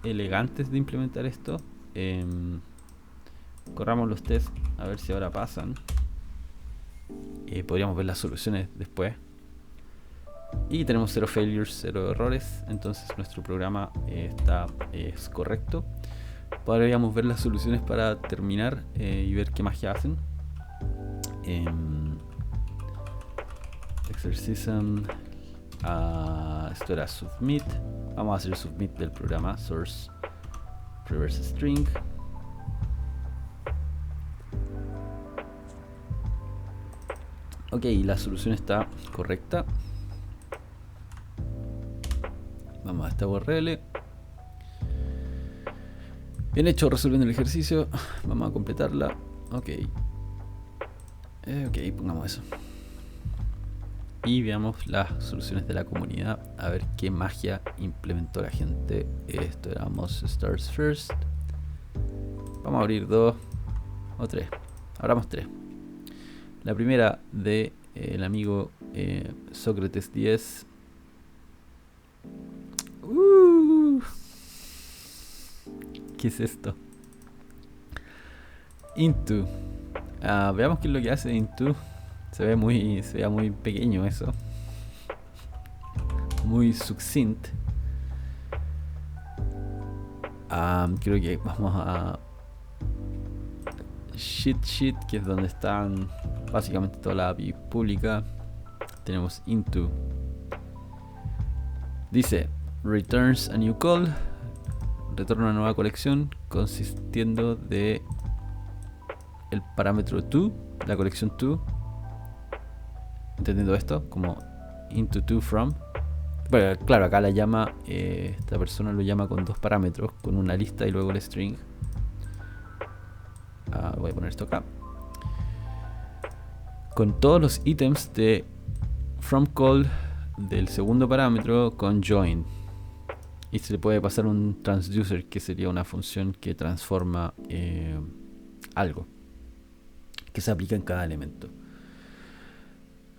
elegantes de implementar esto. Corramos los tests a ver si ahora pasan. Podríamos ver las soluciones después. Y tenemos 0 failures, 0 errores. Entonces nuestro programa es correcto. Podríamos ver las soluciones para terminar y ver qué magia hacen. Exercism. Esto era submit. Vamos a hacer submit del programa source reverse string. Ok, la solución está correcta. Vamos a esta URL. Bien hecho, resolviendo el ejercicio. Vamos a completarla. Ok. Ok, pongamos eso. Y veamos las soluciones de la comunidad. A ver qué magia implementó la gente. Esto era Most Stars First. Vamos a abrir 2 o 3. Abramos 3. La primera de el amigo Sócrates 10. ¿Qué es esto? Into. Veamos qué es lo que hace Into. Se ve muy pequeño eso. Muy succinct. Creo que vamos a sheet, que es donde están básicamente toda la API pública. Tenemos Into. Dice returns a new call. Retorna una nueva colección consistiendo de el parámetro to, la colección to. Entendiendo esto como into to from. Bueno, claro, acá la llama, esta persona lo llama con dos parámetros, con una lista y luego el string. Voy a poner esto acá. Con todos los ítems de from call del segundo parámetro con join. Y se le puede pasar un transducer, que sería una función que transforma algo que se aplica en cada elemento.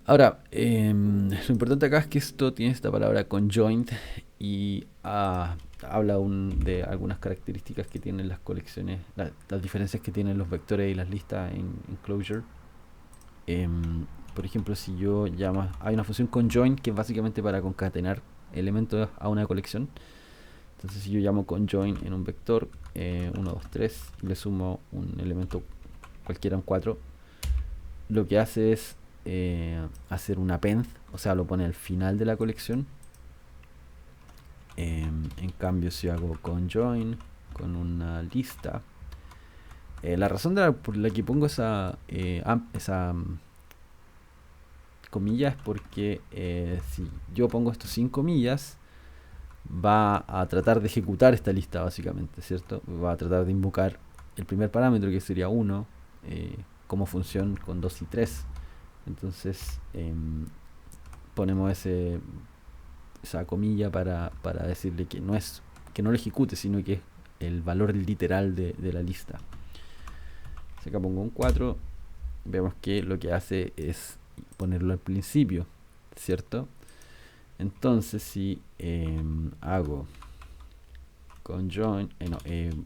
Ahora, lo importante acá es que esto tiene esta palabra conjoint y habla de algunas características que tienen las colecciones, las diferencias que tienen los vectores y las listas en Clojure. Por ejemplo, si yo llamo, hay una función conjoin que es básicamente para concatenar elementos a una colección. Entonces, si yo llamo conjoin en un vector 1, 2, 3 y le sumo un elemento cualquiera, un 4, lo que hace es hacer un append, o sea, lo pone al final de la colección. En cambio, si hago conjoin con una lista, la razón por la que pongo esa comilla es porque si yo pongo esto sin comillas, va a tratar de ejecutar esta lista básicamente, ¿cierto? Va a tratar de invocar el primer parámetro, que sería 1, como función con 2 y 3. Entonces ponemos esa comilla para decirle que no lo ejecute, sino que es el valor literal de la lista. Si acá pongo un 4, vemos que lo que hace es ponerlo al principio, ¿cierto? Entonces, si hago conjoin,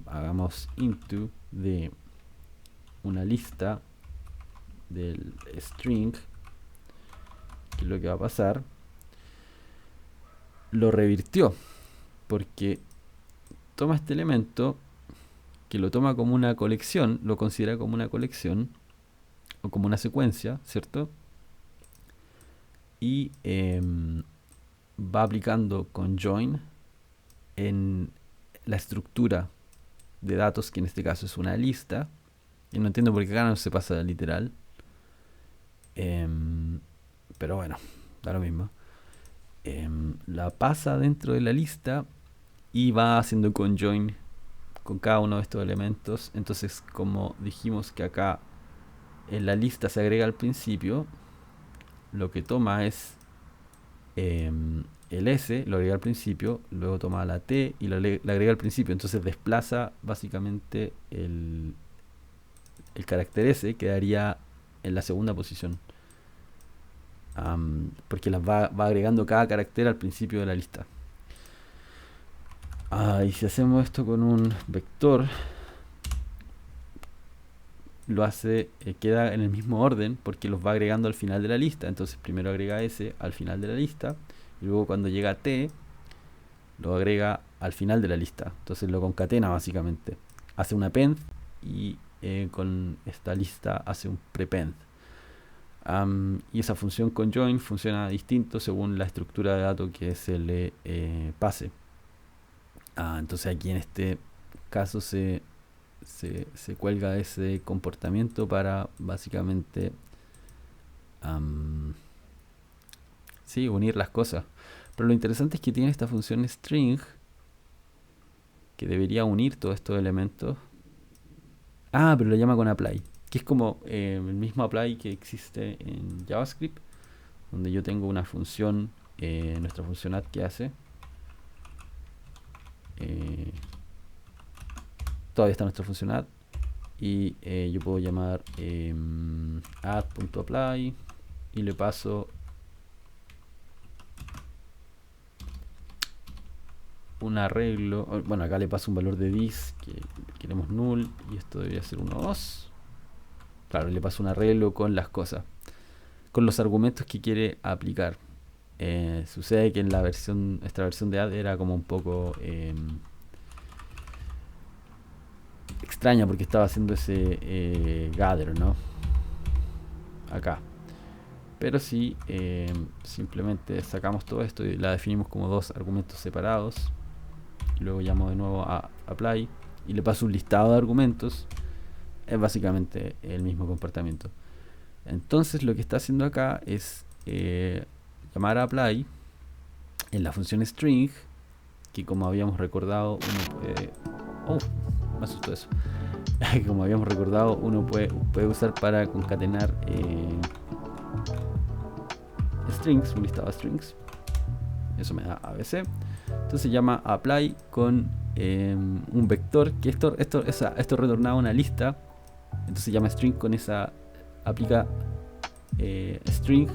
hagamos into de una lista del string, que es lo que va a pasar, lo revirtió, porque toma este elemento, que lo toma como una colección, lo considera como una colección o como una secuencia, ¿cierto? Y va aplicando conjoin en la estructura de datos, que en este caso es una lista. Y no entiendo por qué acá no se pasa de literal, pero bueno, da lo mismo. La pasa dentro de la lista y va haciendo conjoin con cada uno de estos elementos. Entonces, como dijimos que acá en la lista se agrega al principio, lo que toma es el S, lo agrega al principio, luego toma la T y lo agrega al principio. Entonces desplaza básicamente el carácter S, quedaría en la segunda posición, porque las va agregando cada carácter al principio de la lista. Y si hacemos esto con un vector, lo hace, queda en el mismo orden, porque los va agregando al final de la lista. Entonces primero agrega S al final de la lista, y luego cuando llega T lo agrega al final de la lista. Entonces lo concatena básicamente, hace un append y con esta lista hace un prepend. Y esa función conjoin funciona distinto según la estructura de datos que se le pase. Entonces aquí en este caso se cuelga ese comportamiento para básicamente unir las cosas. Pero lo interesante es que tiene esta función string que debería unir todos estos elementos. Pero lo llama con apply, que es como el mismo apply que existe en JavaScript, donde yo tengo una función, nuestra función add, que hace todavía está nuestra función add, y yo puedo llamar add.apply y le paso un arreglo. Bueno, acá le paso un valor de this que queremos null, y esto debería ser 1, 2. Claro, le paso un arreglo con las cosas, con los argumentos que quiere aplicar. Sucede que en esta versión de add era como un poco extraña, porque estaba haciendo ese gather, ¿no? Acá. Pero si simplemente sacamos todo esto y la definimos como dos argumentos separados, y luego llamo de nuevo a apply y le paso un listado de argumentos, es básicamente el mismo comportamiento. Entonces lo que está haciendo acá es llamar a apply en la función string, que como habíamos recordado uno puede... me asustó eso. Como habíamos recordado, uno puede usar para concatenar strings, un listado de strings. Eso me da ABC. Entonces se llama apply con un vector, que esto retornaba una lista. Entonces se llama string con esa, aplica string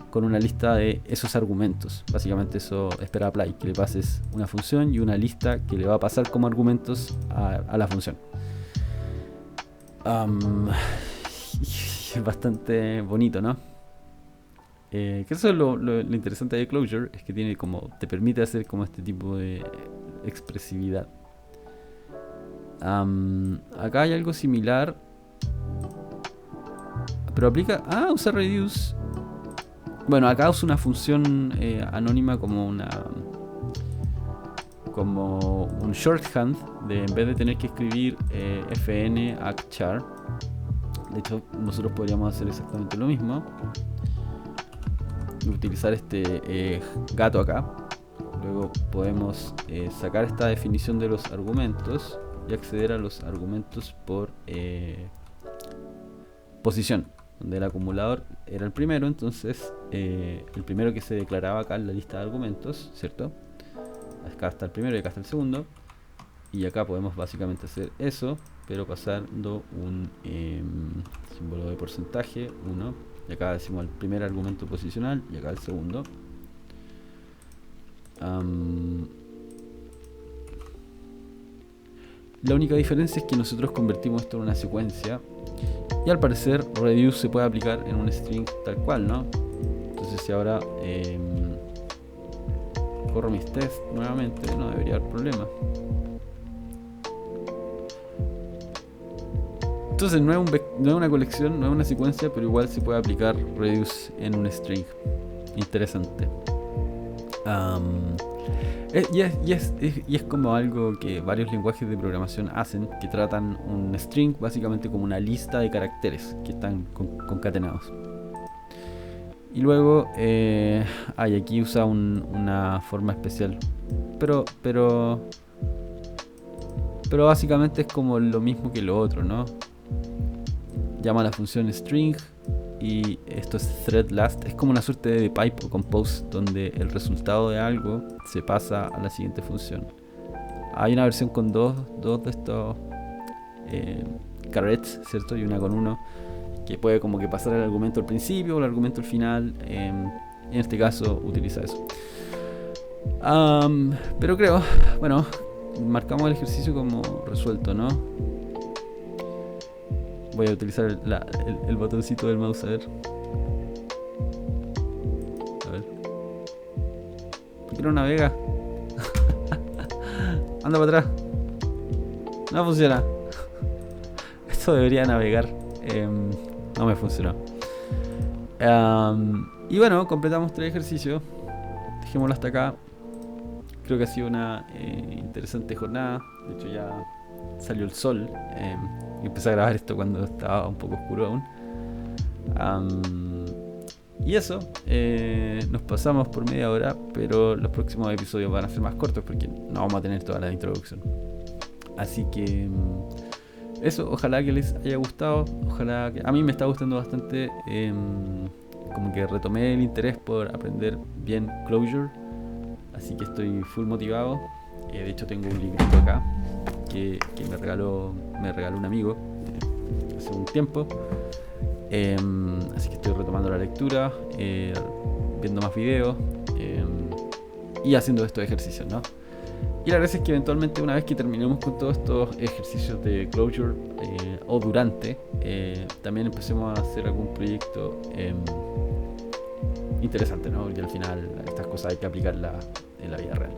con una lista de esos argumentos. Básicamente eso espera apply, que le pases una función y una lista que le va a pasar como argumentos a la función. Es bastante bonito, ¿no? Que eso es lo interesante de Clojure, es que tiene como, te permite hacer como este tipo de expresividad. Acá hay algo similar, pero aplica... usa reduce. Bueno, acá usa una función anónima como un shorthand, de en vez de tener que escribir fn argchar. De hecho, nosotros podríamos hacer exactamente lo mismo, utilizar este gato acá. Luego podemos sacar esta definición de los argumentos y acceder a los argumentos por posición, donde el acumulador era el primero. Entonces el primero que se declaraba acá en la lista de argumentos, ¿cierto? Acá está el primero y acá está el segundo, y acá podemos básicamente hacer eso, pero pasando un símbolo de porcentaje 1, y acá decimos el primer argumento posicional y acá el segundo. La única diferencia es que nosotros convertimos esto en una secuencia, y al parecer reduce se puede aplicar en un string tal cual, ¿no? Entonces si ahora corro mis tests nuevamente, no debería haber problema. Entonces no es una colección, no es una secuencia, pero igual se puede aplicar reduce en un string. Interesante. Y es como algo que varios lenguajes de programación hacen, que tratan un string básicamente como una lista de caracteres que están concatenados. Y luego aquí usa una forma especial, pero básicamente es como lo mismo que lo otro, ¿no? Llama a la función string y esto es thread last. Es como una suerte de pipe o compose, donde el resultado de algo se pasa a la siguiente función. Hay una versión con dos de estos carets, ¿cierto? Y una con uno, que puede como que pasar el argumento al principio o el argumento al final. En este caso utiliza eso. Pero creo, bueno, marcamos el ejercicio como resuelto, ¿no? Voy a utilizar el botoncito del mouse, a ver. ¿Por qué no navega? Anda para atrás. No funciona. Esto debería navegar. No me funcionó. Y bueno, completamos 3 ejercicios. Dejémoslo hasta acá. Creo que ha sido una interesante jornada. De hecho ya salió el sol. Y empecé a grabar esto cuando estaba un poco oscuro aún. Y eso, nos pasamos por media hora, pero los próximos episodios van a ser más cortos porque no vamos a tener toda la introducción. Así que eso, ojalá que les haya gustado. Ojalá que a mí me está gustando bastante. Como que retomé el interés por aprender bien Clojure. Así que estoy full motivado. De hecho tengo un librito acá que me regaló un amigo hace un tiempo. Así que estoy retomando la lectura, viendo más videos y haciendo estos ejercicios, ¿no? Y la gracia es que eventualmente, una vez que terminemos con todos estos ejercicios de Clojure o durante, también empecemos a hacer algún proyecto interesante, ¿no? Porque al final estas cosas hay que aplicarlas en la vida real.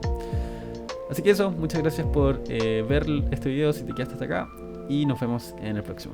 Así que eso, muchas gracias por ver este video si te quedaste hasta acá y nos vemos en el próximo.